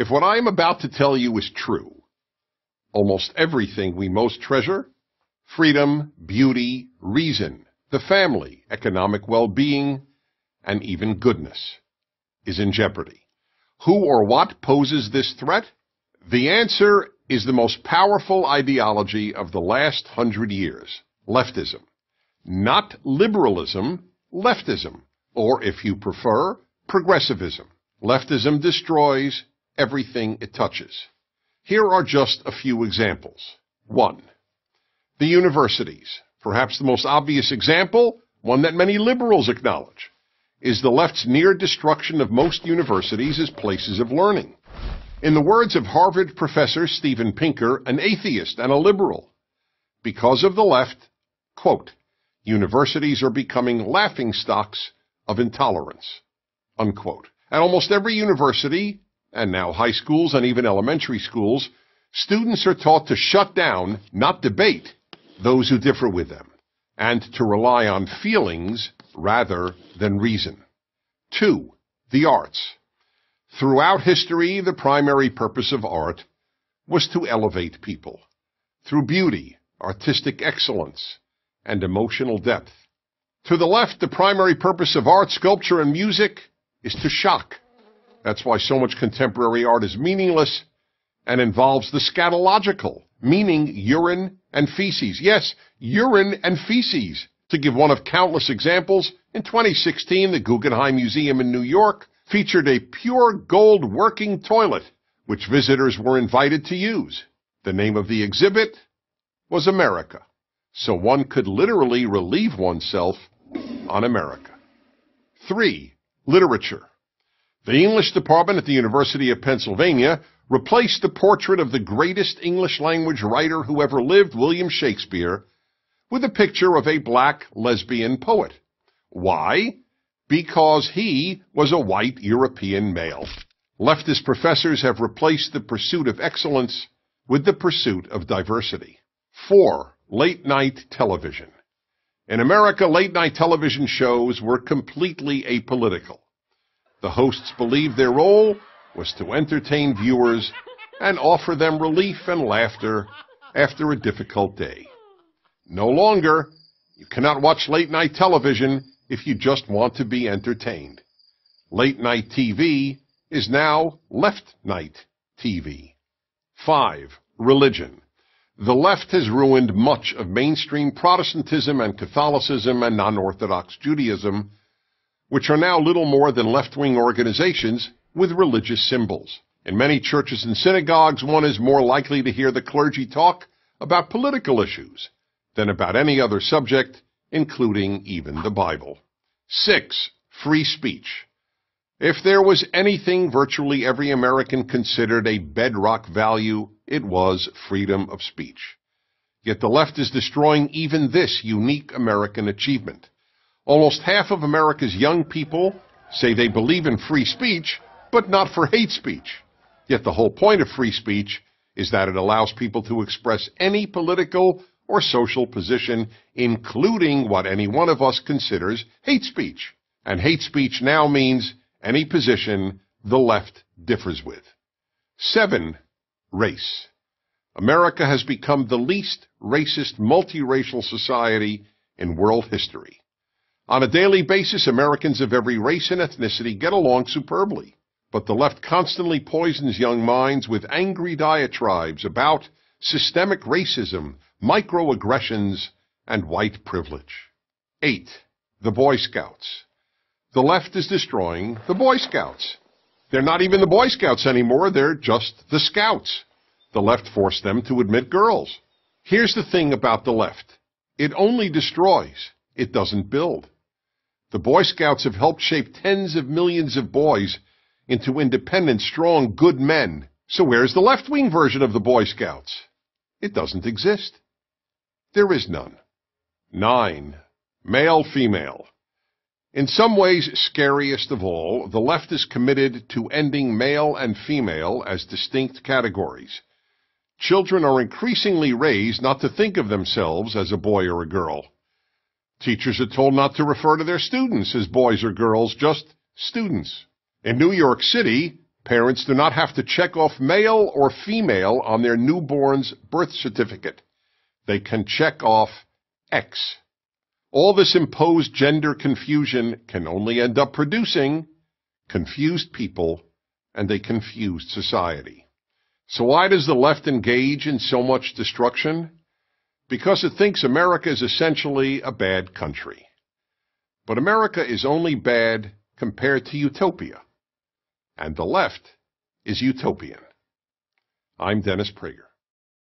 If what I am about to tell you is true, almost everything we most treasure, freedom, beauty, reason, the family, economic well-being, and even goodness, is in jeopardy. Who or what poses this threat? The answer is the most powerful ideology of the last 100 years, leftism. Not liberalism, leftism, or if you prefer, progressivism. Leftism destroys everything it touches. Here are just a few examples. 1. The universities. Perhaps the most obvious example, one that many liberals acknowledge, is the left's near destruction of most universities as places of learning. In the words of Harvard professor Steven Pinker, an atheist and a liberal, because of the left, quote, universities are becoming laughingstocks of intolerance, unquote. At almost every university, and now high schools and even elementary schools, students are taught to shut down, not debate, those who differ with them, and to rely on feelings rather than reason. 2. The arts. Throughout history, the primary purpose of art was to elevate people through beauty, artistic excellence, and emotional depth. To the left, the primary purpose of art, sculpture, and music is to shock. That's why so much contemporary art is meaningless and involves the scatological, meaning urine and feces. Yes, urine and feces. To give one of countless examples, in 2016, the Guggenheim Museum in New York featured a pure gold working toilet, which visitors were invited to use. The name of the exhibit was America, so one could literally relieve oneself on America. 3. Literature. The English department at the University of Pennsylvania replaced the portrait of the greatest English-language writer who ever lived, William Shakespeare, with a picture of a black lesbian poet. Why? Because he was a white European male. Leftist professors have replaced the pursuit of excellence with the pursuit of diversity. 4. Late-night television. In America, late-night television shows were completely apolitical. The hosts believed their role was to entertain viewers and offer them relief and laughter after a difficult day. No longer. You cannot watch late-night television if you just want to be entertained. Late-night TV is now left-night TV. 5. Religion. The left has ruined much of mainstream Protestantism and Catholicism and non-Orthodox Judaism, which are now little more than left-wing organizations with religious symbols. In many churches and synagogues, one is more likely to hear the clergy talk about political issues than about any other subject, including even the Bible. 6. Free speech. If there was anything virtually every American considered a bedrock value, it was freedom of speech. Yet the left is destroying even this unique American achievement. Almost half of America's young people say they believe in free speech, but not for hate speech. Yet the whole point of free speech is that it allows people to express any political or social position, including what any one of us considers hate speech. And hate speech now means any position the left differs with. 7. Race. America has become the least racist multiracial society in world history. On a daily basis, Americans of every race and ethnicity get along superbly. But the left constantly poisons young minds with angry diatribes about systemic racism, microaggressions, and white privilege. 8. The Boy Scouts. The left is destroying the Boy Scouts. They're not even the Boy Scouts anymore, they're just the Scouts. The left forced them to admit girls. Here's the thing about the left. It only destroys. It doesn't build. The Boy Scouts have helped shape tens of millions of boys into independent, strong, good men. So where's the left-wing version of the Boy Scouts? It doesn't exist. There is none. 9. Male-female. In some ways, scariest of all, the left is committed to ending male and female as distinct categories. Children are increasingly raised not to think of themselves as a boy or a girl. Teachers are told not to refer to their students as boys or girls, just students. In New York City, Parents do not have to check off male or female on their newborn's birth certificate. They can check off X. All this imposed gender confusion can only end up producing confused people and a confused society. So why does the left engage in so much destruction? Because it thinks America is essentially a bad country. But America is only bad compared to utopia. And the left is utopian. I'm Dennis Prager.